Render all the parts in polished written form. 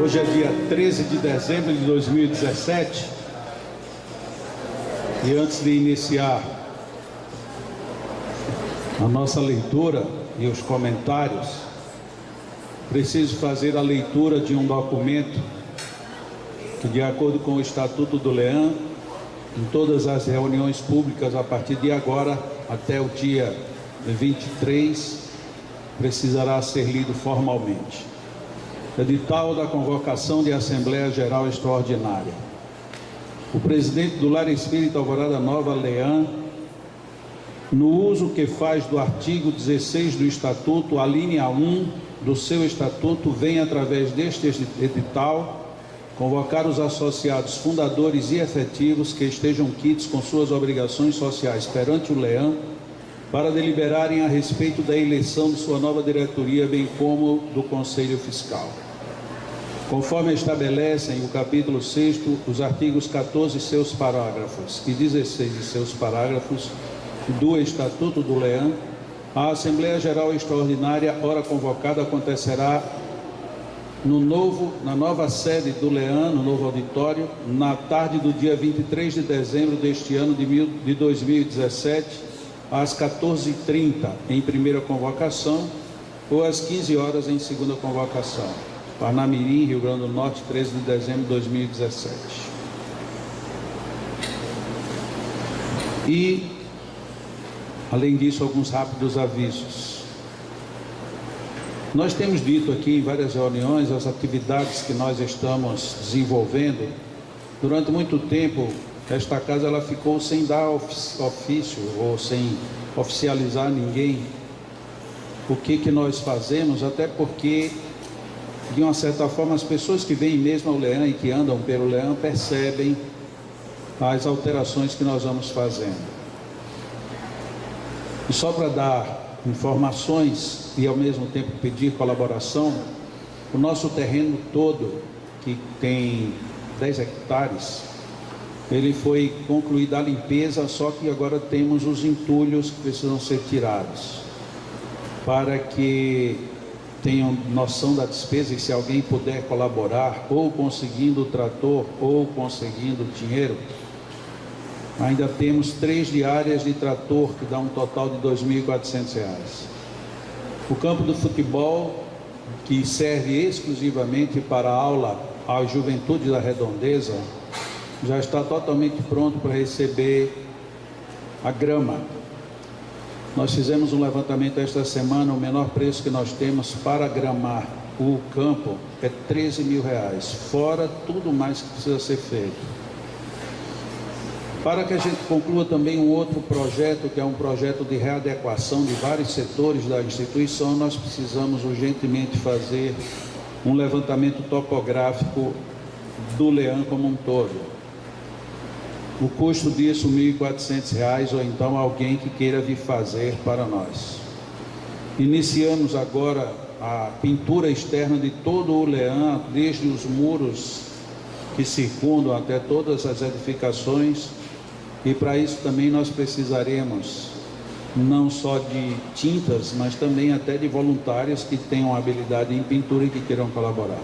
Hoje é dia 13 de dezembro de 2017 e antes de iniciar a nossa leitura e os comentários, preciso fazer a leitura de um documento que, de acordo com o Estatuto do Leão, em todas as reuniões públicas a partir de agora até o dia 23, precisará ser lido formalmente. Edital da convocação de Assembleia Geral Extraordinária. O presidente do Lar Espírita Alvorada Nova, Leão, no uso que faz do artigo 16 do Estatuto, a linha 1 do seu Estatuto, vem, através deste edital, convocar os associados fundadores e efetivos que estejam quites com suas obrigações sociais perante o Leão, para deliberarem a respeito da eleição de sua nova diretoria, bem como do Conselho Fiscal. Conforme estabelecem o capítulo 6º, os artigos 14 e seus parágrafos e 16 e seus parágrafos do Estatuto do Leão, a Assembleia Geral Extraordinária, ora convocada, acontecerá na nova sede do Leão, no novo auditório, na tarde do dia 23 de dezembro deste ano de 2017, às 14h30 em primeira convocação ou às 15 horas em segunda convocação. Parnamirim, Rio Grande do Norte, 13 de dezembro de 2017. E, além disso, alguns rápidos avisos. Nós temos dito aqui em várias reuniões as atividades que nós estamos desenvolvendo. Durante muito tempo, esta casa ela ficou sem dar ofício ou sem oficializar ninguém o que nós fazemos, até porque, de uma certa forma, as pessoas que vêm mesmo ao Leão e que andam pelo Leão percebem as alterações que nós vamos fazendo. E só para dar informações e ao mesmo tempo pedir colaboração, o nosso terreno todo, que tem 10 hectares, ele foi concluída a limpeza, só que agora temos os entulhos que precisam ser tirados, para que tenham noção da despesa. E se alguém puder colaborar, ou conseguindo o trator, ou conseguindo dinheiro, ainda temos 3 diárias de trator, que dá um total de R$ 2.400. O campo do futebol, que serve exclusivamente para aula à juventude da Redondeza, já está totalmente pronto para receber a grama. Nós fizemos um levantamento esta semana, o menor preço que nós temos para gramar o campo é R$ 13.000, fora tudo mais que precisa ser feito. Para que a gente conclua também um outro projeto, que é um projeto de readequação de vários setores da instituição, nós precisamos urgentemente fazer um levantamento topográfico do Leão como um todo. O custo disso R$ 1.400, ou então alguém que queira vir fazer para nós. Iniciamos agora a pintura externa de todo o Leão, desde os muros que circundam até todas as edificações, e para isso também nós precisaremos não só de tintas, mas também até de voluntários que tenham habilidade em pintura e que queiram colaborar.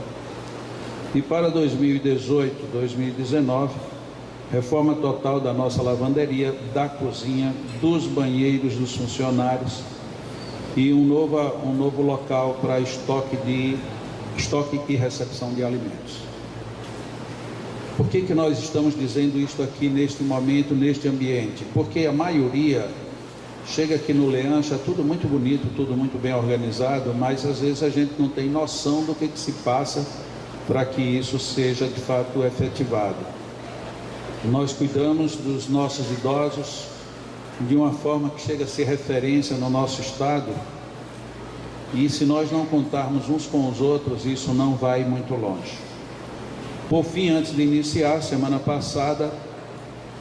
E para 2018, 2019, reforma total da nossa lavanderia, da cozinha, dos banheiros dos funcionários e um novo local para estoque e recepção de alimentos. Por que nós estamos dizendo isto aqui neste momento, neste ambiente? Porque a maioria chega aqui no Leão, acha tudo muito bonito, tudo muito bem organizado, mas às vezes a gente não tem noção do que se passa para que isso seja de fato efetivado. Nós cuidamos dos nossos idosos de uma forma que chega a ser referência no nosso estado, e se nós não contarmos uns com os outros, isso não vai muito longe. Por fim, antes de iniciar, semana passada,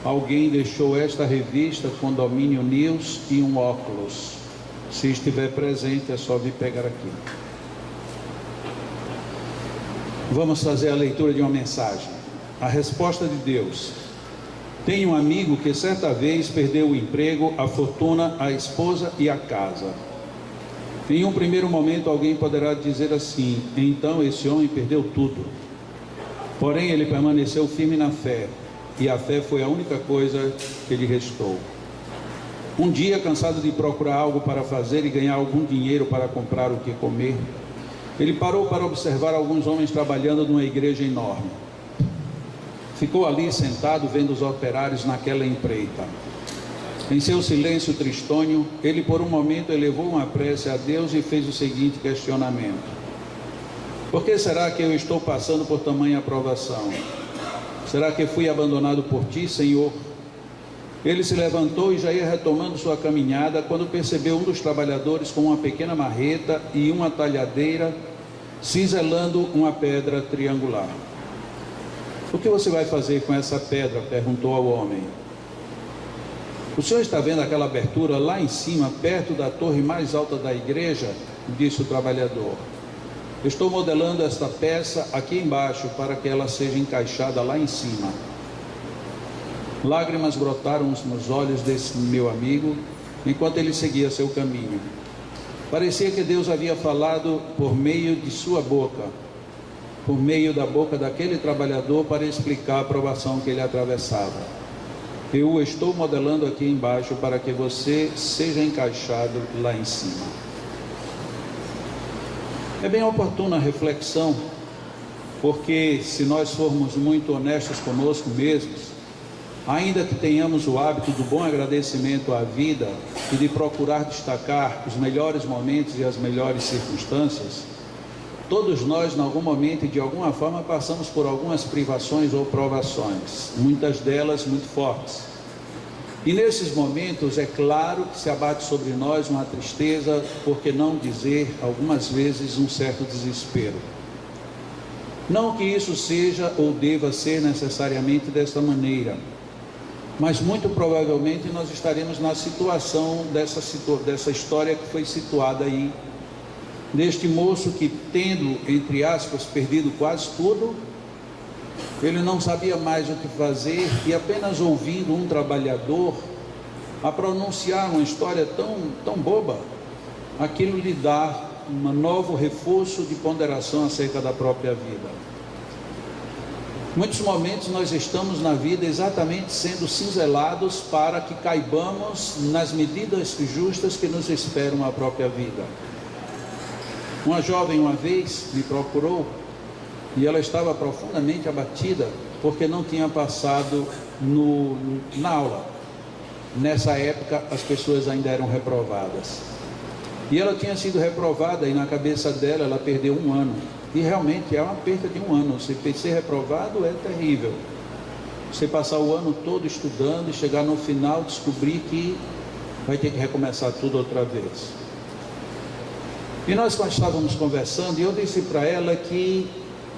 alguém deixou esta revista, Condomínio News, e um óculos. Se estiver presente, é só vir pegar aqui. Vamos fazer a leitura de uma mensagem. A resposta de Deus. Tenho um amigo que certa vez perdeu o emprego, a fortuna, a esposa e a casa. Em um primeiro momento alguém poderá dizer assim: então esse homem perdeu tudo. Porém, ele permaneceu firme na fé, e a fé foi a única coisa que lhe restou. Um dia, cansado de procurar algo para fazer e ganhar algum dinheiro para comprar o que comer, ele parou para observar alguns homens trabalhando numa igreja enorme. Ficou ali sentado vendo os operários naquela empreita. Em seu silêncio tristonho, ele por um momento elevou uma prece a Deus e fez o seguinte questionamento: por que será que eu estou passando por tamanha provação? Será que fui abandonado por ti, Senhor? Ele se levantou e já ia retomando sua caminhada, quando percebeu um dos trabalhadores com uma pequena marreta e uma talhadeira, ciselando uma pedra triangular. O que você vai fazer com essa pedra? Perguntou ao homem. O senhor está vendo aquela abertura lá em cima, perto da torre mais alta da igreja? Disse o trabalhador. Estou modelando esta peça aqui embaixo para que ela seja encaixada lá em cima. Lágrimas brotaram nos olhos desse meu amigo, enquanto ele seguia seu caminho. Parecia que Deus havia falado por meio de sua boca, por meio da boca daquele trabalhador, para explicar a provação que ele atravessava. Eu o estou modelando aqui embaixo para que você seja encaixado lá em cima. É bem oportuna a reflexão, porque se nós formos muito honestos conosco mesmos, ainda que tenhamos o hábito do bom agradecimento à vida e de procurar destacar os melhores momentos e as melhores circunstâncias, todos nós, em algum momento e de alguma forma, passamos por algumas privações ou provações, muitas delas muito fortes. E nesses momentos, é claro que se abate sobre nós uma tristeza, por que não dizer, algumas vezes, um certo desespero. Não que isso seja ou deva ser necessariamente desta maneira, mas muito provavelmente nós estaremos na situação dessa história que foi situada aí, deste moço que, tendo, entre aspas, perdido quase tudo, ele não sabia mais o que fazer, e apenas ouvindo um trabalhador a pronunciar uma história tão boba, aquilo lhe dá um novo reforço de ponderação acerca da própria vida. Muitos momentos nós estamos na vida exatamente sendo cinzelados para que caibamos nas medidas justas que nos esperam a própria vida. Uma jovem uma vez me procurou e ela estava profundamente abatida porque não tinha passado na aula. Nessa época as pessoas ainda eram reprovadas. E ela tinha sido reprovada e na cabeça dela ela perdeu um ano. E realmente é uma perda de um ano. Você ser reprovado é terrível. Você passar o ano todo estudando e chegar no final descobrir que vai ter que recomeçar tudo outra vez. E nós estávamos conversando e eu disse para ela que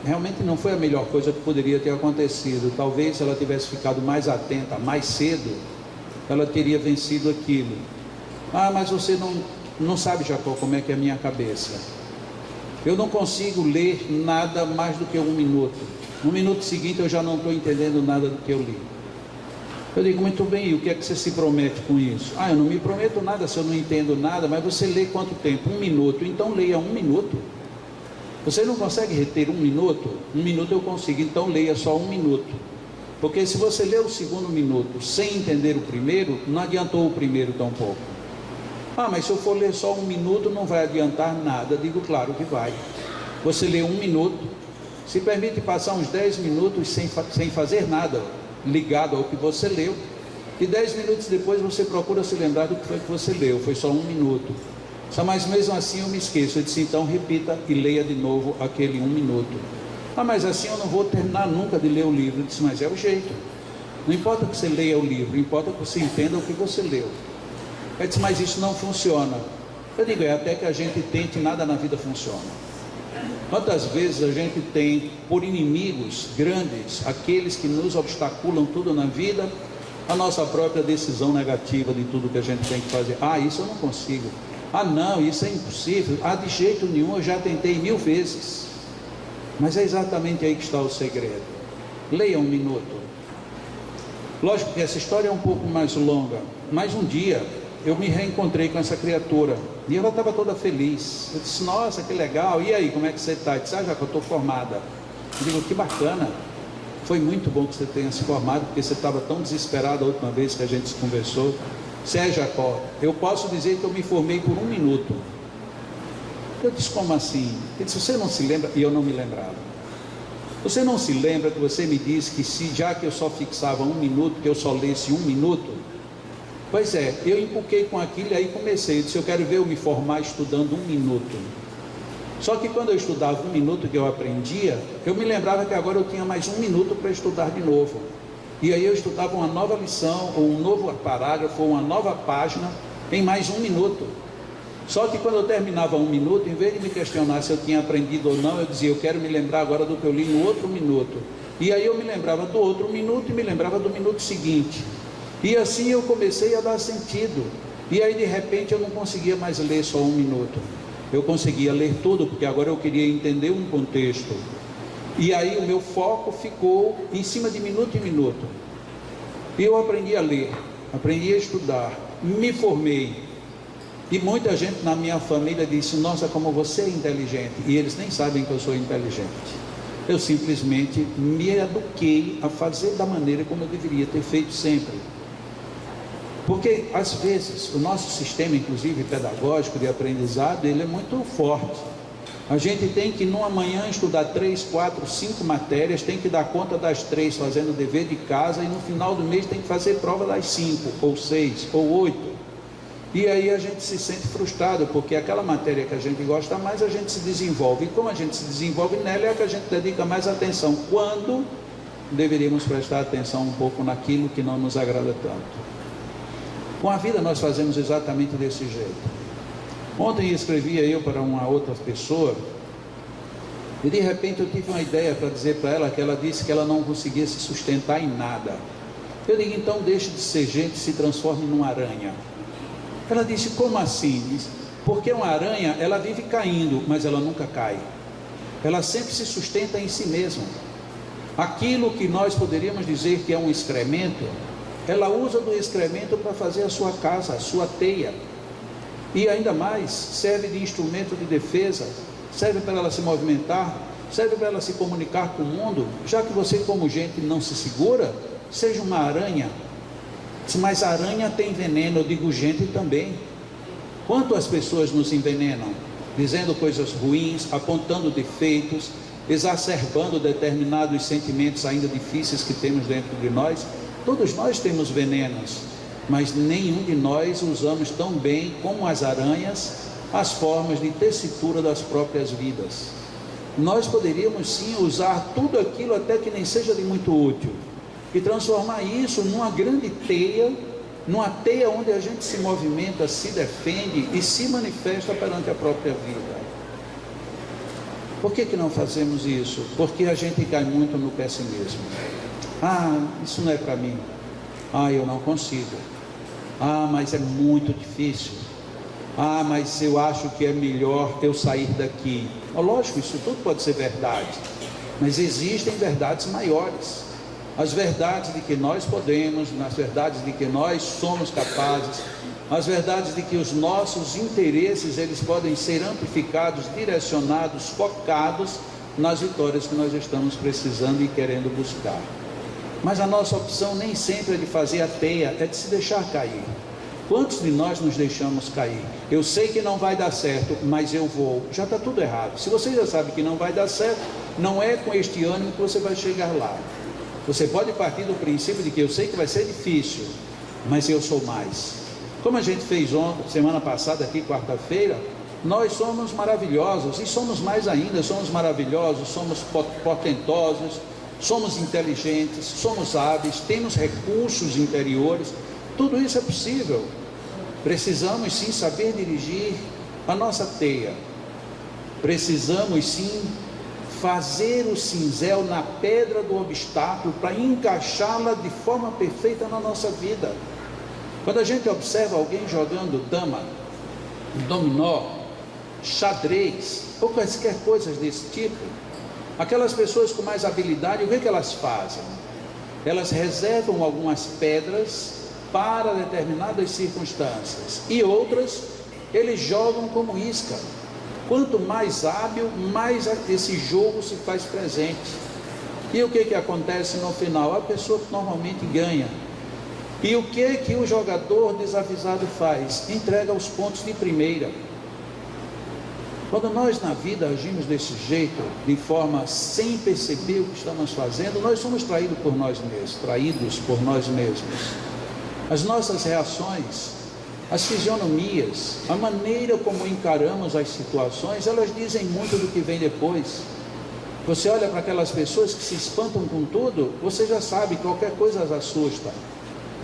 realmente não foi a melhor coisa que poderia ter acontecido. Talvez se ela tivesse ficado mais atenta, mais cedo, ela teria vencido aquilo. Ah, mas você não sabe, Jacó, como é que é a minha cabeça. Eu não consigo ler nada mais do que um minuto. No minuto seguinte eu já não estou entendendo nada do que eu li. Eu digo, muito bem, e o que é que você se promete com isso? Ah, eu não me prometo nada se eu não entendo nada, mas você lê quanto tempo? 1 minuto, então leia 1 minuto. Você não consegue reter 1 minuto? 1 minuto eu consigo, então leia só 1 minuto. Porque se você ler o segundo minuto sem entender o primeiro, não adiantou o primeiro tão pouco. Ah, mas se eu for ler só 1 minuto não vai adiantar nada. Digo, claro que vai. Você lê 1 minuto, se permite passar uns 10 minutos sem fazer nada ligado ao que você leu, e 10 minutos depois você procura se lembrar do que foi que você leu, foi só 1 minuto. Mas mesmo assim eu me esqueço. Eu disse, então repita e leia de novo aquele 1 minuto. Ah, mas assim eu não vou terminar nunca de ler o livro. Eu disse, mas é o jeito. Não importa que você leia o livro, importa que você entenda o que você leu. Eu disse, mas isso não funciona. Eu digo, até que a gente tente, nada na vida funciona. Quantas vezes a gente tem por inimigos grandes, aqueles que nos obstaculam tudo na vida, a nossa própria decisão negativa de tudo que a gente tem que fazer. Ah, isso eu não consigo. Ah, não, isso é impossível. Ah, de jeito nenhum, eu já tentei 1000 vezes. Mas é exatamente aí que está o segredo. Leia 1 minuto. Lógico que essa história é um pouco mais longa, mas um dia eu me reencontrei com essa criatura e ela estava toda feliz. Eu disse, nossa, que legal, e aí, como é que você está? Eu disse, já que eu estou formada. Eu digo, que bacana. Foi muito bom que você tenha se formado, porque você estava tão desesperado a última vez que a gente se conversou. Sérgio Jacó, eu posso dizer que eu me formei por 1 minuto. Eu disse, como assim? Ele disse, você não se lembra? E eu não me lembrava. Você não se lembra que você me disse que já que eu só fixava 1 minuto, que eu só lesse 1 minuto? Pois é, eu empuquei com aquilo e aí comecei. Eu disse, eu quero ver eu me formar estudando 1 minuto. Só que quando eu estudava 1 minuto que eu aprendia, eu me lembrava que agora eu tinha mais 1 minuto para estudar de novo. E aí eu estudava uma nova lição, ou um novo parágrafo, ou uma nova página, em mais 1 minuto. Só que quando eu terminava 1 minuto, em vez de me questionar se eu tinha aprendido ou não, eu dizia, eu quero me lembrar agora do que eu li no outro minuto. E aí eu me lembrava do outro minuto e me lembrava do minuto seguinte. E assim eu comecei a dar sentido. E aí de repente eu não conseguia mais ler só 1 minuto. Eu conseguia ler tudo, porque agora eu queria entender um contexto. E aí o meu foco ficou em cima de minuto em minuto. E eu aprendi a ler, aprendi a estudar, me formei. E muita gente na minha família disse, nossa, como você é inteligente. E eles nem sabem que eu sou inteligente. Eu simplesmente me eduquei a fazer da maneira como eu deveria ter feito sempre. Porque às vezes o nosso sistema, inclusive pedagógico de aprendizado, ele é muito forte. A gente tem que numa manhã estudar 3, 4, 5 matérias, tem que dar conta das 3 fazendo o dever de casa, e no final do mês tem que fazer prova das 5, ou 6, ou 8. E aí a gente se sente frustrado, porque aquela matéria que a gente gosta mais, a gente se desenvolve. E como a gente se desenvolve nela, é que a gente dedica mais atenção. Quando deveríamos prestar atenção um pouco naquilo que não nos agrada tanto. Com a vida nós fazemos exatamente desse jeito. Ontem escrevia eu para uma outra pessoa, e de repente eu tive uma ideia para dizer para ela, que ela disse que ela não conseguia se sustentar em nada. Eu digo, então deixe de ser gente e se transforme numa aranha. Ela disse, como assim? Disse, porque uma aranha, ela vive caindo, mas ela nunca cai. Ela sempre se sustenta em si mesma. Aquilo que nós poderíamos dizer que é um excremento, ela usa do excremento para fazer a sua casa, a sua teia. E ainda mais, serve de instrumento de defesa, serve para ela se movimentar, serve para ela se comunicar com o mundo. Já que você, como gente, não se segura, seja uma aranha. Mas a aranha tem veneno, eu digo gente também. Quanto as pessoas nos envenenam? Dizendo coisas ruins, apontando defeitos, exacerbando determinados sentimentos ainda difíceis que temos dentro de nós. Todos nós temos venenos, mas nenhum de nós usamos tão bem como as aranhas as formas de tessitura das próprias vidas. Nós poderíamos sim usar tudo aquilo até que nem seja de muito útil, e transformar isso numa grande teia, numa teia onde a gente se movimenta, se defende e se manifesta perante a própria vida. Por que não fazemos isso? Porque a gente cai muito no pessimismo. Ah, isso não é para mim. Ah, eu não consigo. Ah, mas é muito difícil. Ah, mas eu acho que é melhor eu sair daqui. Oh, lógico, isso tudo pode ser verdade, mas existem verdades maiores. As verdades de que nós podemos, as verdades de que nós somos capazes, as verdades de que os nossos interesses, eles podem ser amplificados, direcionados, focados nas vitórias que nós estamos precisando e querendo buscar. Mas a nossa opção nem sempre é de fazer a teia, é de se deixar cair. Quantos de nós nos deixamos cair? Eu sei que não vai dar certo, mas eu vou. Já está tudo errado. Se você já sabe que não vai dar certo, não é com este ânimo que você vai chegar lá. Você pode partir do princípio de que eu sei que vai ser difícil, mas eu sou mais. Como a gente fez ontem, semana passada aqui, quarta-feira, nós somos maravilhosos, e somos mais ainda, somos maravilhosos, somos portentosos, somos inteligentes, somos hábeis, temos recursos interiores, tudo isso é possível. Precisamos sim saber dirigir a nossa teia, precisamos sim fazer o cinzel na pedra do obstáculo para encaixá-la de forma perfeita na nossa vida. Quando a gente observa alguém jogando dama, dominó, xadrez ou quaisquer coisas desse tipo, aquelas pessoas com mais habilidade, o que elas fazem? Elas reservam algumas pedras para determinadas circunstâncias, e outras eles jogam como isca. Quanto mais hábil, mais esse jogo se faz presente. E o que acontece no final? A pessoa que normalmente ganha. E o que o jogador desavisado faz? Entrega os pontos de primeira. Quando nós na vida agimos desse jeito, de forma sem perceber o que estamos fazendo, nós somos traídos por nós mesmos. As nossas reações, as fisionomias, a maneira como encaramos as situações, elas dizem muito do que vem depois. Você olha para aquelas pessoas que se espantam com tudo, você já sabe que qualquer coisa as assusta.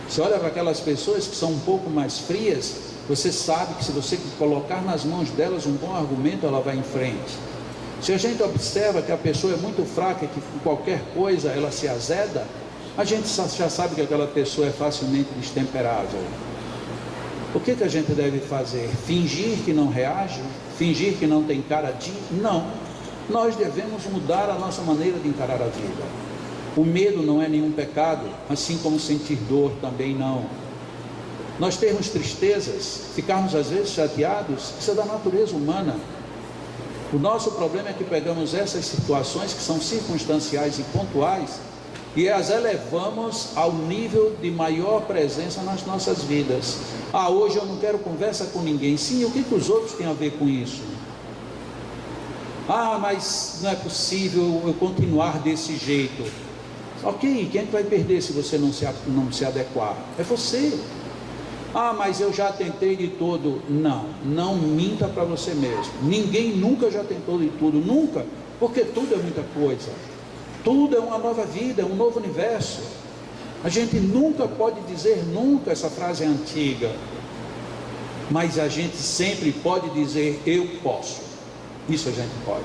Você olha para aquelas pessoas que são um pouco mais frias, você sabe que se você colocar nas mãos delas um bom argumento, ela vai em frente. Se a gente observa que a pessoa é muito fraca, que com qualquer coisa ela se azeda, a gente já sabe que aquela pessoa é facilmente destemperável. O que a gente deve fazer? Fingir que não reage? Fingir que não tem cara de? Não. Nós devemos mudar a nossa maneira de encarar a vida. O medo não é nenhum pecado, assim como sentir dor também não. Nós termos tristezas, ficarmos às vezes chateados, isso é da natureza humana. O nosso problema é que pegamos essas situações que são circunstanciais e pontuais e as elevamos ao nível de maior presença nas nossas vidas. Hoje eu não quero conversa com ninguém. Sim, o que os outros têm a ver com isso? Mas não é possível eu continuar desse jeito. Ok, quem é que vai perder se você não se adequar? É você. Mas eu já tentei de tudo. Não minta para você mesmo. Ninguém nunca já tentou de tudo, nunca, porque tudo é muita coisa. Tudo é uma nova vida, é um novo universo. A gente nunca pode dizer nunca, essa frase é antiga, mas a gente sempre pode dizer eu posso. Isso a gente pode.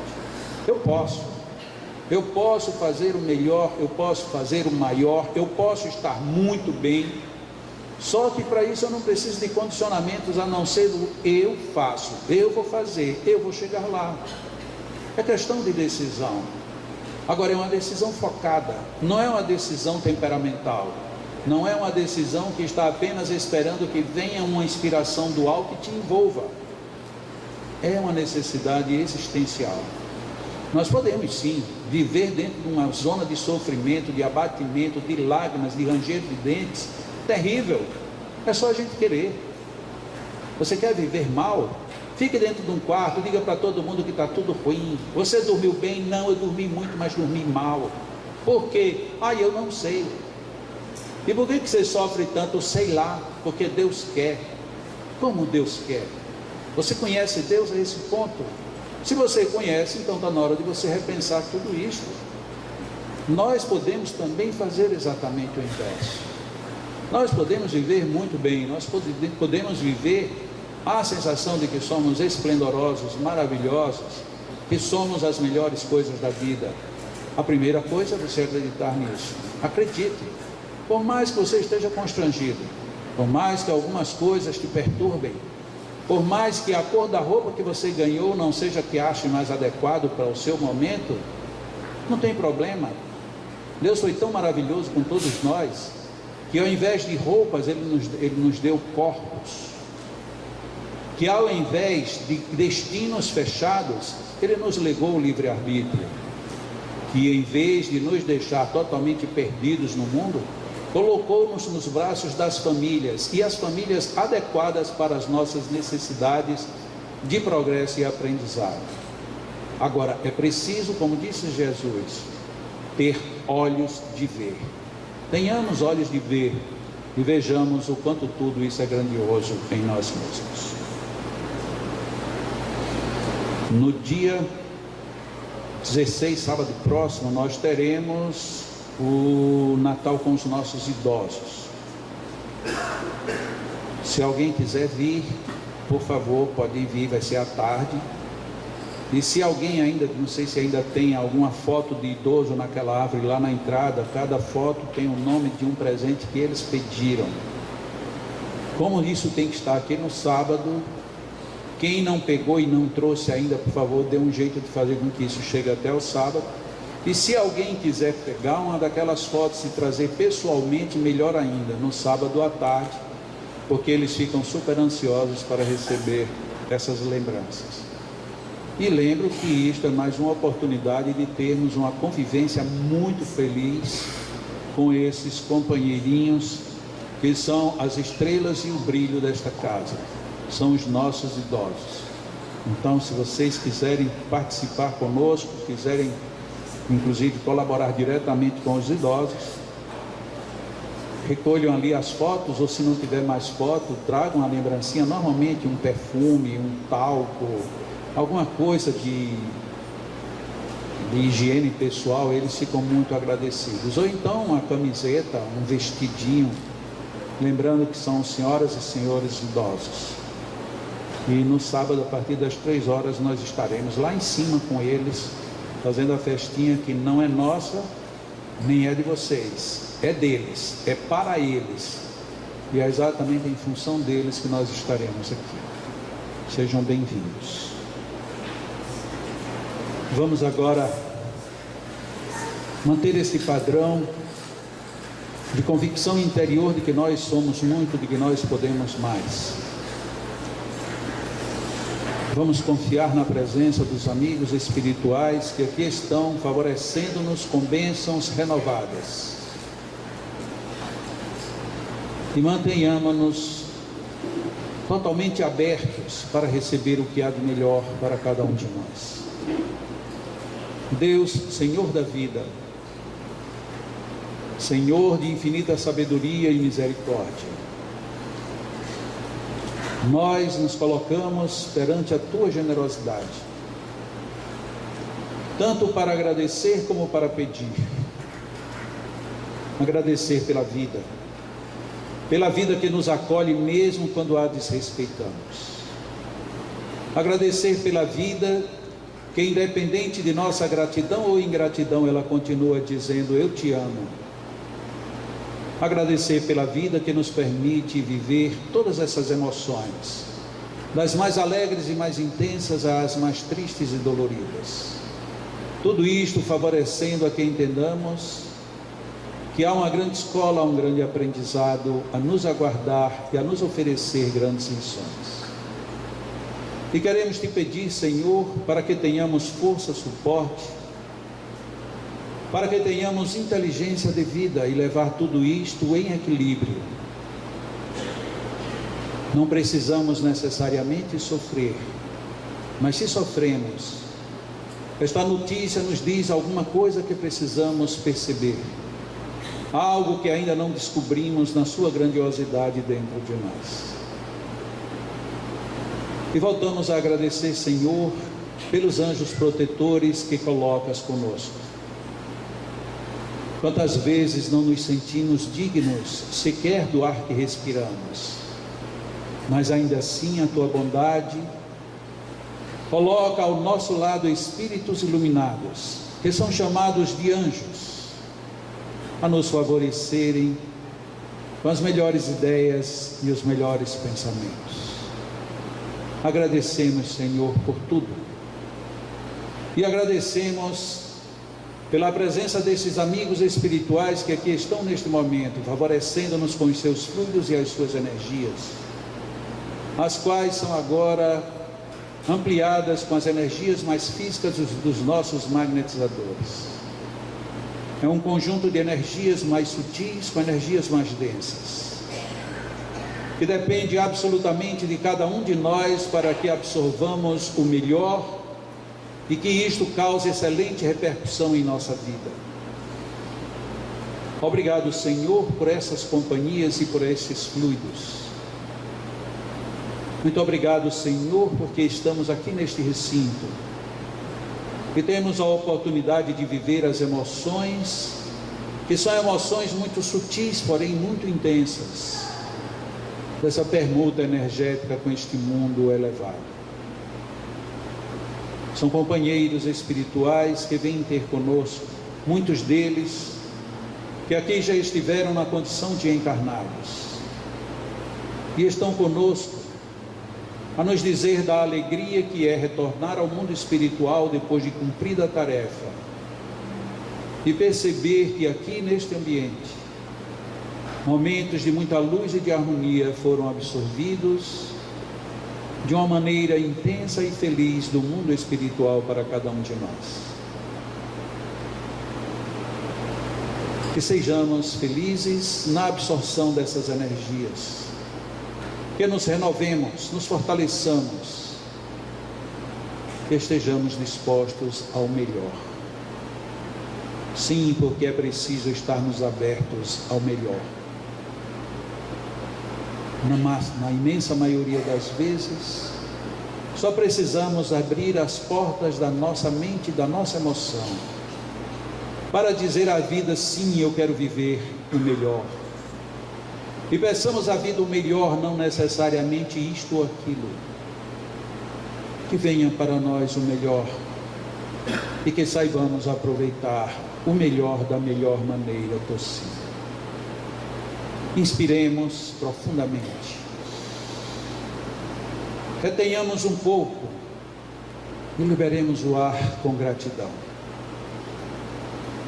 Eu posso fazer o melhor, eu posso fazer o maior, eu posso estar muito bem. Só que para isso eu não preciso de condicionamentos a não ser do eu faço, eu vou fazer, eu vou chegar lá. É questão de decisão. Agora é uma decisão focada, não é uma decisão temperamental, não é uma decisão que está apenas esperando que venha uma inspiração do alto e te envolva. É uma necessidade existencial. Nós podemos sim viver dentro de uma zona de sofrimento, de abatimento, de lágrimas, de ranger de dentes, terrível. É só a gente querer. Você quer viver mal? Fique dentro de um quarto, diga para todo mundo que está tudo ruim. Você dormiu bem? Não, eu dormi muito, mas dormi mal. Por quê? Eu não sei. E por que você sofre tanto? Sei lá, porque Deus quer. Como Deus quer? Você conhece Deus a esse ponto? Se você conhece, então está na hora de você repensar tudo isso. Nós podemos também fazer exatamente o inverso. Nós podemos viver muito bem, nós podemos viver a sensação de que somos esplendorosos, maravilhosos, que somos as melhores coisas da vida. A primeira coisa é você acreditar nisso. Acredite. Por mais que você esteja constrangido, por mais que algumas coisas te perturbem, por mais que a cor da roupa que você ganhou não seja que ache mais adequado para o seu momento, não tem problema. Deus foi tão maravilhoso com todos nós, que ao invés de roupas, Ele nos deu corpos. Que ao invés de destinos fechados, Ele nos legou o livre-arbítrio. Que em vez de nos deixar totalmente perdidos no mundo, colocou-nos nos braços das famílias, e as famílias adequadas para as nossas necessidades de progresso e aprendizado. Agora, é preciso, como disse Jesus, ter olhos de ver. Tenhamos olhos de ver e vejamos o quanto tudo isso é grandioso em nós mesmos. No dia 16, sábado próximo, nós teremos o Natal com os nossos idosos. Se alguém quiser vir, por favor, pode vir, vai ser à tarde. E se alguém ainda, não sei se ainda tem alguma foto de idoso naquela árvore lá na entrada, cada foto tem o nome de um presente que eles pediram. Como isso tem que estar aqui no sábado, quem não pegou e não trouxe ainda, por favor, dê um jeito de fazer com que isso chegue até o sábado. E se alguém quiser pegar uma daquelas fotos e trazer pessoalmente, melhor ainda, no sábado à tarde, porque eles ficam super ansiosos para receber essas lembranças. E lembro que isto é mais uma oportunidade de termos uma convivência muito feliz com esses companheirinhos que são as estrelas e o brilho desta casa, são os nossos idosos. Então, se vocês quiserem participar conosco, quiserem inclusive colaborar diretamente com os idosos, recolham ali as fotos, ou se não tiver mais foto, tragam a lembrancinha, normalmente um perfume, um talco, alguma coisa de higiene pessoal, eles ficam muito agradecidos. Ou então uma camiseta, um vestidinho, lembrando que são senhoras e senhores idosos. E no sábado, a partir das 3 horas, nós estaremos lá em cima com eles, fazendo a festinha que não é nossa, nem é de vocês, é deles, é para eles. E é exatamente em função deles que nós estaremos aqui. Sejam bem-vindos. Vamos agora manter esse padrão de convicção interior de que nós somos muito, de que nós podemos mais. Vamos confiar na presença dos amigos espirituais que aqui estão favorecendo-nos com bênçãos renovadas. E mantenhamos-nos totalmente abertos para receber o que há de melhor para cada um de nós. Deus, Senhor da vida, Senhor de infinita sabedoria e misericórdia, nós nos colocamos perante a Tua generosidade, tanto para agradecer como para pedir. Agradecer pela vida que nos acolhe mesmo quando a desrespeitamos. Agradecer pela vida que, independente de nossa gratidão ou ingratidão, ela continua dizendo: eu te amo. Agradecer pela vida que nos permite viver todas essas emoções, das mais alegres e mais intensas às mais tristes e doloridas. Tudo isto favorecendo a que entendamos que há uma grande escola, um grande aprendizado a nos aguardar e a nos oferecer grandes lições. E queremos te pedir, Senhor, para que tenhamos força, suporte, para que tenhamos inteligência devida e levar tudo isto em equilíbrio. Não precisamos necessariamente sofrer, mas se sofremos, esta notícia nos diz alguma coisa que precisamos perceber, algo que ainda não descobrimos na sua grandiosidade dentro de nós. E voltamos a agradecer, Senhor, pelos anjos protetores que colocas conosco. Quantas vezes não nos sentimos dignos sequer do ar que respiramos, mas ainda assim a Tua bondade coloca ao nosso lado espíritos iluminados, que são chamados de anjos, a nos favorecerem com as melhores ideias e os melhores pensamentos. Agradecemos, Senhor, por tudo, e agradecemos pela presença desses amigos espirituais que aqui estão neste momento, favorecendo-nos com os seus fluidos e as suas energias, as quais são agora ampliadas com as energias mais físicas dos nossos magnetizadores. É um conjunto de energias mais sutis com energias mais densas, que depende absolutamente de cada um de nós para que absorvamos o melhor e que isto cause excelente repercussão em nossa vida. Obrigado, Senhor, por essas companhias e por esses fluidos. Muito obrigado, Senhor, porque estamos aqui neste recinto e temos a oportunidade de viver as emoções, que são emoções muito sutis, porém muito intensas, dessa permuta energética com este mundo elevado. São companheiros espirituais que vêm ter conosco, muitos deles que aqui já estiveram na condição de encarnados e estão conosco a nos dizer da alegria que é retornar ao mundo espiritual depois de cumprida a tarefa e perceber que aqui neste ambiente momentos de muita luz e de harmonia foram absorvidos de uma maneira intensa e feliz do mundo espiritual para cada um de nós. Que sejamos felizes na absorção dessas energias, que nos renovemos, nos fortaleçamos, que estejamos dispostos ao melhor. Sim, porque é preciso estarmos abertos ao melhor. Na imensa maioria das vezes, só precisamos abrir as portas da nossa mente e da nossa emoção para dizer à vida: sim, eu quero viver o melhor. E peçamos à vida o melhor, não necessariamente isto ou aquilo. Que venha para nós o melhor e que saibamos aproveitar o melhor da melhor maneira possível. Inspiremos profundamente, retenhamos um pouco e liberemos o ar com gratidão.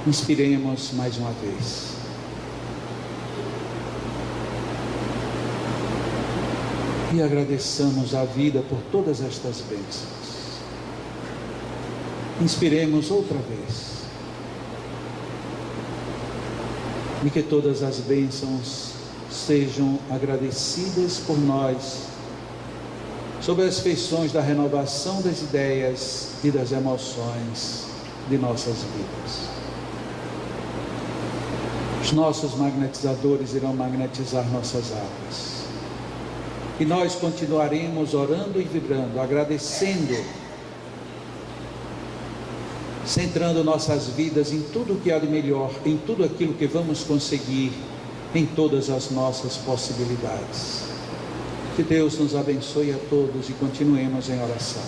Inspiremos mais uma vez. E agradeçamos a vida por todas estas bênçãos. Inspiremos outra vez. E que todas as bênçãos sejam agradecidas por nós, sob as feições da renovação das ideias e das emoções de nossas vidas. Os nossos magnetizadores irão magnetizar nossas almas. E nós continuaremos orando e vibrando, agradecendo, centrando nossas vidas em tudo o que há de melhor, em tudo aquilo que vamos conseguir, em todas as nossas possibilidades. Que Deus nos abençoe a todos e continuemos em oração.